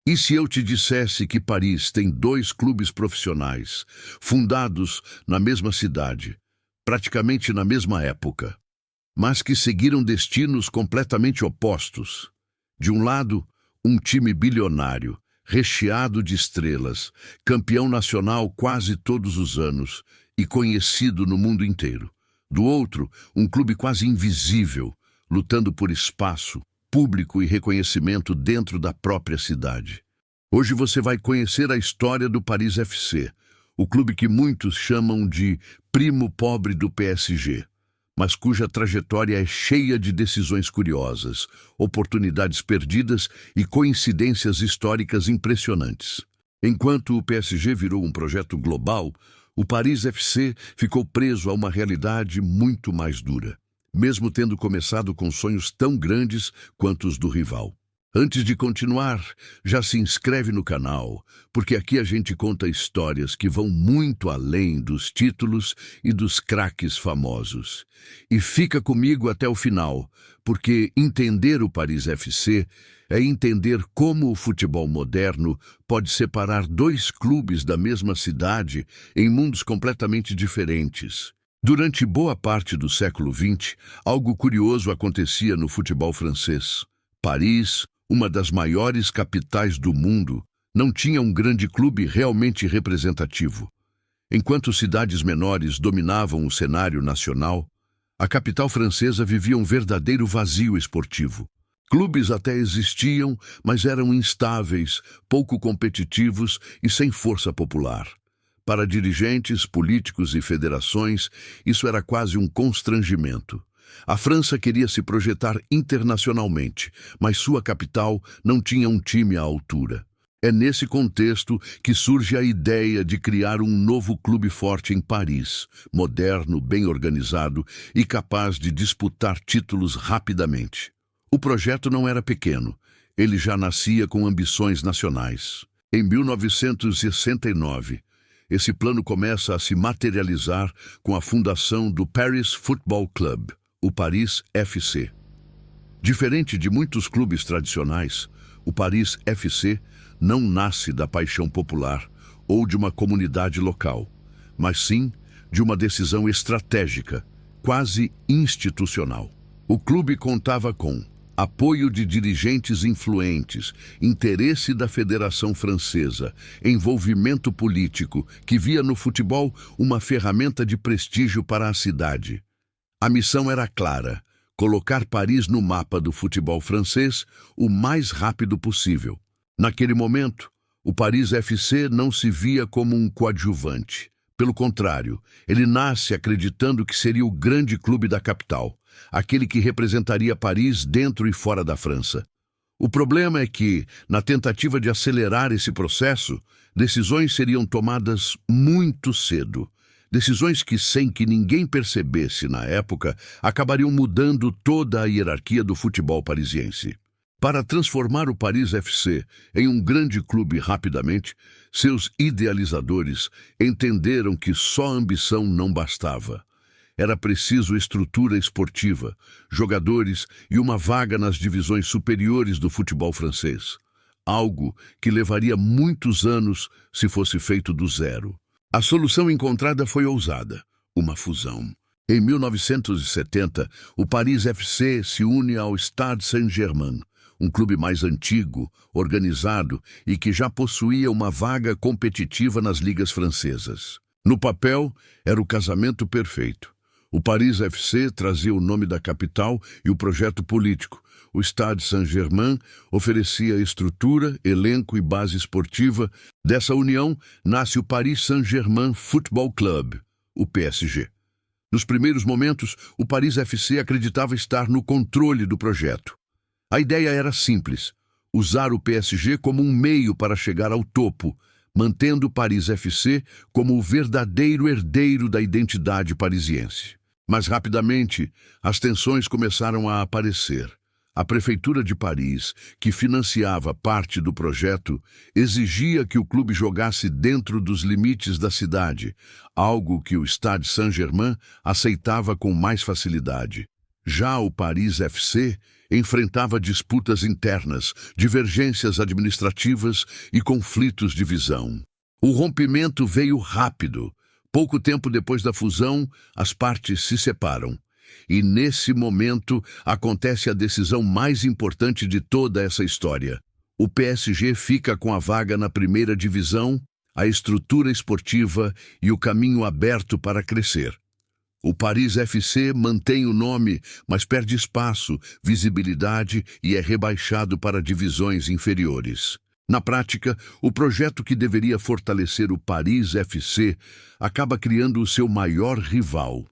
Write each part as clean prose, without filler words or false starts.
E se eu te dissesse que Paris tem dois clubes profissionais, fundados na mesma cidade, praticamente na mesma época, mas que seguiram destinos completamente opostos? De um lado, um time bilionário, recheado de estrelas, campeão nacional quase todos os anos e conhecido no mundo inteiro. Do outro, um clube quase invisível, lutando por espaço, público e reconhecimento dentro da própria cidade. Hoje você vai conhecer a história do Paris FC, o clube que muitos chamam de primo pobre do PSG, mas cuja trajetória é cheia de decisões curiosas, oportunidades perdidas e coincidências históricas impressionantes. Enquanto o PSG virou um projeto global, o Paris FC ficou preso a uma realidade muito mais dura, mesmo tendo começado com sonhos tão grandes quanto os do rival. Antes de continuar, já se inscreve no canal, porque aqui a gente conta histórias que vão muito além dos títulos e dos craques famosos. E fica comigo até o final, porque entender o Paris FC é entender como o futebol moderno pode separar dois clubes da mesma cidade em mundos completamente diferentes. Durante boa parte do século XX, algo curioso acontecia no futebol francês. Paris, uma das maiores capitais do mundo, não tinha um grande clube realmente representativo. Enquanto cidades menores dominavam o cenário nacional, a capital francesa vivia um verdadeiro vazio esportivo. Clubes até existiam, mas eram instáveis, pouco competitivos e sem força popular. Para dirigentes, políticos e federações, isso era quase um constrangimento. A França queria se projetar internacionalmente, mas sua capital não tinha um time à altura. É nesse contexto que surge a ideia de criar um novo clube forte em Paris, moderno, bem organizado e capaz de disputar títulos rapidamente. O projeto não era pequeno, ele já nascia com ambições nacionais. Em 1969, esse plano começa a se materializar com a fundação do Paris Football Club, o Paris FC. Diferente de muitos clubes tradicionais, o Paris FC não nasce da paixão popular ou de uma comunidade local, mas sim de uma decisão estratégica, quase institucional. O clube contava com apoio de dirigentes influentes, interesse da Federação Francesa, envolvimento político que via no futebol uma ferramenta de prestígio para a cidade. A missão era clara: colocar Paris no mapa do futebol francês o mais rápido possível. Naquele momento, o Paris FC não se via como um coadjuvante. Pelo contrário, ele nasce acreditando que seria o grande clube da capital, aquele que representaria Paris dentro e fora da França. O problema é que, na tentativa de acelerar esse processo, decisões seriam tomadas muito cedo. Decisões que, sem que ninguém percebesse na época, acabariam mudando toda a hierarquia do futebol parisiense. Para transformar o Paris FC em um grande clube rapidamente, seus idealizadores entenderam que só ambição não bastava. Era preciso estrutura esportiva, jogadores e uma vaga nas divisões superiores do futebol francês. Algo que levaria muitos anos se fosse feito do zero. A solução encontrada foi ousada: uma fusão. Em 1970, o Paris FC se une ao Stade Saint-Germain, um clube mais antigo, organizado e que já possuía uma vaga competitiva nas ligas francesas. No papel, era o casamento perfeito. O Paris FC trazia o nome da capital e o projeto político. O Stade Saint-Germain oferecia estrutura, elenco e base esportiva. Dessa união, nasce o Paris Saint-Germain Football Club, o PSG. Nos primeiros momentos, o Paris FC acreditava estar no controle do projeto. A ideia era simples: usar o PSG como um meio para chegar ao topo, mantendo o Paris FC como o verdadeiro herdeiro da identidade parisiense. Mas rapidamente, as tensões começaram a aparecer. A Prefeitura de Paris, que financiava parte do projeto, exigia que o clube jogasse dentro dos limites da cidade, algo que o Stade Saint-Germain aceitava com mais facilidade. Já o Paris FC enfrentava disputas internas, divergências administrativas e conflitos de visão. O rompimento veio rápido. Pouco tempo depois da fusão, as partes se separam. E nesse momento acontece a decisão mais importante de toda essa história. O PSG fica com a vaga na primeira divisão, a estrutura esportiva e o caminho aberto para crescer. O Paris FC mantém o nome, mas perde espaço, visibilidade e é rebaixado para divisões inferiores. Na prática, o projeto que deveria fortalecer o Paris FC acaba criando o seu maior rival.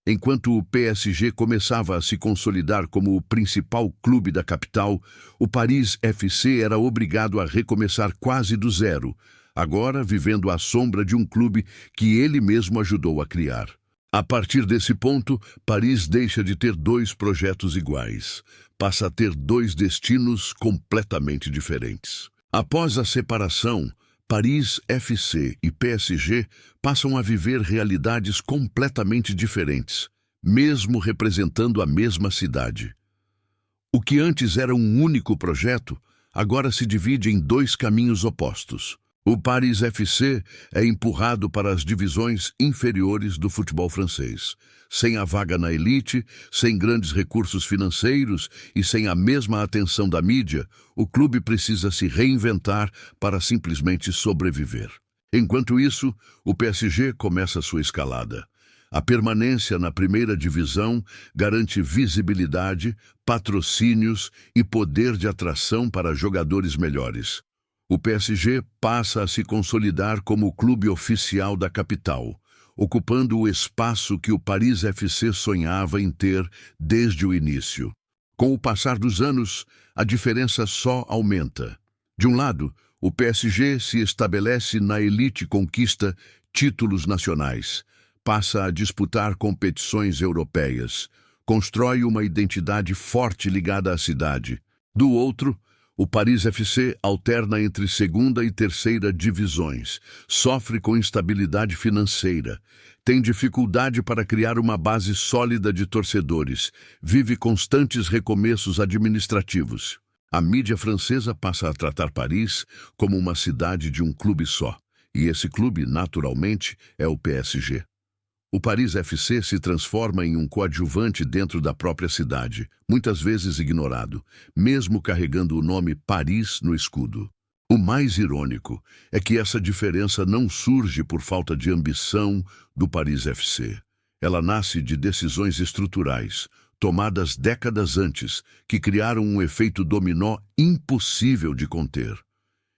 Enquanto o PSG começava a se consolidar como o principal clube da capital, o Paris FC era obrigado a recomeçar quase do zero, agora vivendo à sombra de um clube que ele mesmo ajudou a criar. A partir desse ponto, Paris deixa de ter dois projetos iguais, passa a ter dois destinos completamente diferentes. Após a separação, Paris FC e PSG passam a viver realidades completamente diferentes, mesmo representando a mesma cidade. O que antes era um único projeto, agora se divide em dois caminhos opostos. O Paris FC é empurrado para as divisões inferiores do futebol francês. Sem a vaga na elite, sem grandes recursos financeiros e sem a mesma atenção da mídia, o clube precisa se reinventar para simplesmente sobreviver. Enquanto isso, o PSG começa sua escalada. A permanência na primeira divisão garante visibilidade, patrocínios e poder de atração para jogadores melhores. O PSG passa a se consolidar como o clube oficial da capital, ocupando o espaço que o Paris FC sonhava em ter desde o início. Com o passar dos anos, a diferença só aumenta. De um lado, o PSG se estabelece na elite e conquista títulos nacionais, passa a disputar competições europeias, constrói uma identidade forte ligada à cidade. Do outro, o Paris FC alterna entre segunda e terceira divisões, sofre com instabilidade financeira, tem dificuldade para criar uma base sólida de torcedores, vive constantes recomeços administrativos. A mídia francesa passa a tratar Paris como uma cidade de um clube só, e esse clube, naturalmente, é o PSG. O Paris FC se transforma em um coadjuvante dentro da própria cidade, muitas vezes ignorado, mesmo carregando o nome Paris no escudo. O mais irônico é que essa diferença não surge por falta de ambição do Paris FC. Ela nasce de decisões estruturais, tomadas décadas antes, que criaram um efeito dominó impossível de conter.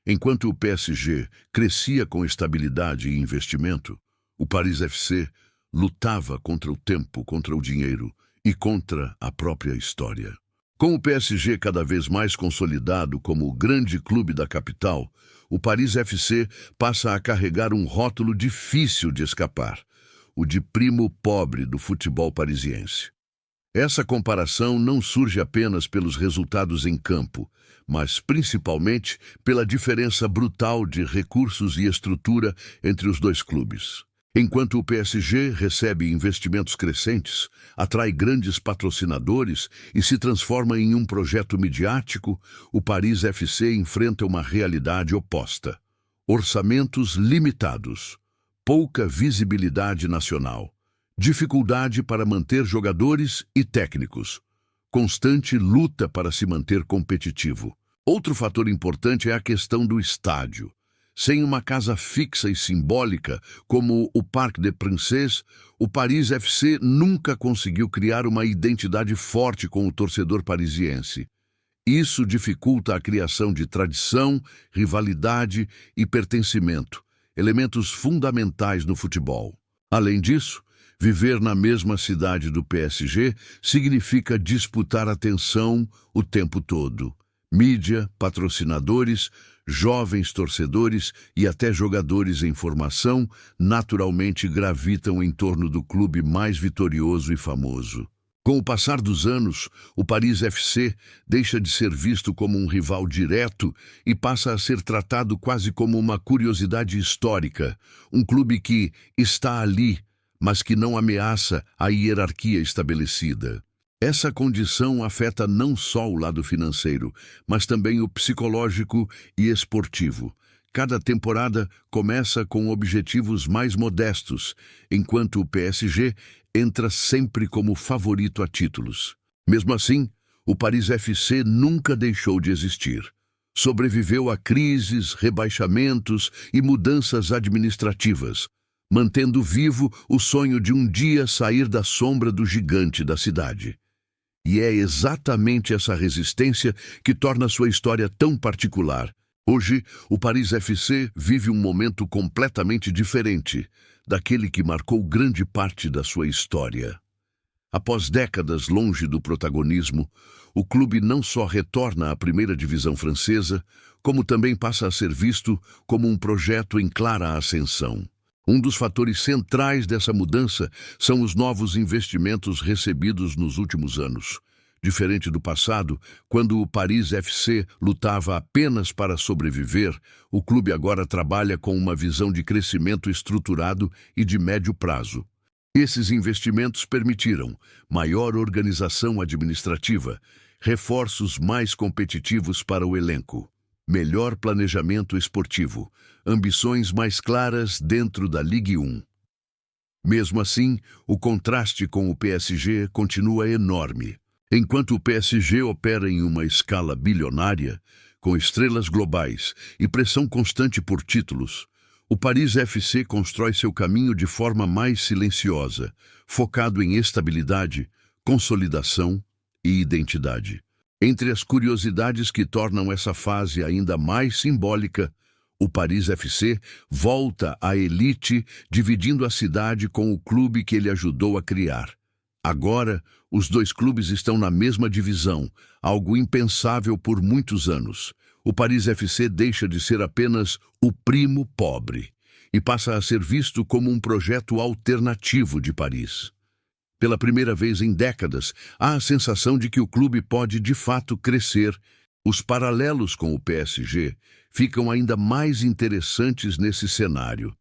Enquanto o PSG crescia com estabilidade e investimento, o Paris FC lutava contra o tempo, contra o dinheiro e contra a própria história. Com o PSG cada vez mais consolidado como o grande clube da capital, o Paris FC passa a carregar um rótulo difícil de escapar, o de primo pobre do futebol parisiense. Essa comparação não surge apenas pelos resultados em campo, mas principalmente pela diferença brutal de recursos e estrutura entre os dois clubes. Enquanto o PSG recebe investimentos crescentes, atrai grandes patrocinadores e se transforma em um projeto midiático, o Paris FC enfrenta uma realidade oposta. Orçamentos limitados, pouca visibilidade nacional, dificuldade para manter jogadores e técnicos, constante luta para se manter competitivo. Outro fator importante é a questão do estádio. Sem uma casa fixa e simbólica, como o Parc des Princes, o Paris FC nunca conseguiu criar uma identidade forte com o torcedor parisiense. Isso dificulta a criação de tradição, rivalidade e pertencimento, elementos fundamentais no futebol. Além disso, viver na mesma cidade do PSG significa disputar atenção o tempo todo. Mídia, patrocinadores, jovens torcedores e até jogadores em formação naturalmente gravitam em torno do clube mais vitorioso e famoso. Com o passar dos anos, o Paris FC deixa de ser visto como um rival direto e passa a ser tratado quase como uma curiosidade histórica, um clube que está ali, mas que não ameaça a hierarquia estabelecida. Essa condição afeta não só o lado financeiro, mas também o psicológico e esportivo. Cada temporada começa com objetivos mais modestos, enquanto o PSG entra sempre como favorito a títulos. Mesmo assim, o Paris FC nunca deixou de existir. Sobreviveu a crises, rebaixamentos e mudanças administrativas, mantendo vivo o sonho de um dia sair da sombra do gigante da cidade. E é exatamente essa resistência que torna sua história tão particular. Hoje, o Paris FC vive um momento completamente diferente daquele que marcou grande parte da sua história. Após décadas longe do protagonismo, o clube não só retorna à primeira divisão francesa, como também passa a ser visto como um projeto em clara ascensão. Um dos fatores centrais dessa mudança são os novos investimentos recebidos nos últimos anos. Diferente do passado, quando o Paris FC lutava apenas para sobreviver, o clube agora trabalha com uma visão de crescimento estruturado e de médio prazo. Esses investimentos permitiram maior organização administrativa, reforços mais competitivos para o elenco, melhor planejamento esportivo, ambições mais claras dentro da Ligue 1. Mesmo assim, o contraste com o PSG continua enorme. Enquanto o PSG opera em uma escala bilionária, com estrelas globais e pressão constante por títulos, o Paris FC constrói seu caminho de forma mais silenciosa, focado em estabilidade, consolidação e identidade. Entre as curiosidades que tornam essa fase ainda mais simbólica, o Paris FC volta à elite, dividindo a cidade com o clube que ele ajudou a criar. Agora, os dois clubes estão na mesma divisão, algo impensável por muitos anos. O Paris FC deixa de ser apenas o primo pobre e passa a ser visto como um projeto alternativo de Paris. Pela primeira vez em décadas, há a sensação de que o clube pode de fato crescer. Os paralelos com o PSG ficam ainda mais interessantes nesse cenário.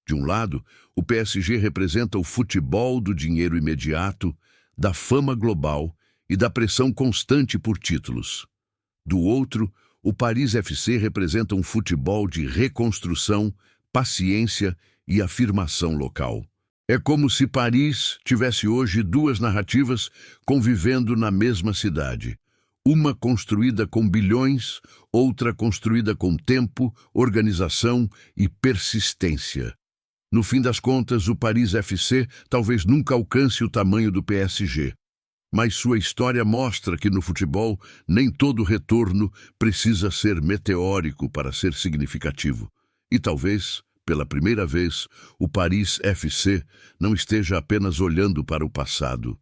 De um lado, o PSG representa o futebol do dinheiro imediato, da fama global e da pressão constante por títulos. Do outro, o Paris FC representa um futebol de reconstrução, paciência e afirmação local. É como se Paris tivesse hoje duas narrativas convivendo na mesma cidade. Uma construída com bilhões, outra construída com tempo, organização e persistência. No fim das contas, o Paris FC talvez nunca alcance o tamanho do PSG. Mas sua história mostra que no futebol nem todo retorno precisa ser meteórico para ser significativo. E talvez, pela primeira vez, o Paris FC não esteja apenas olhando para o passado,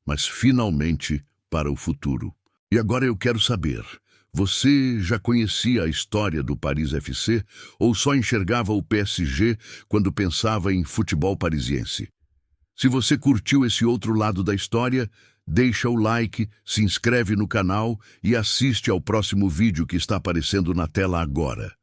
mas finalmente para o futuro. E agora eu quero saber, você já conhecia a história do Paris FC ou só enxergava o PSG quando pensava em futebol parisiense? Se você curtiu esse outro lado da história, deixa o like, se inscreve no canal e assiste ao próximo vídeo que está aparecendo na tela agora.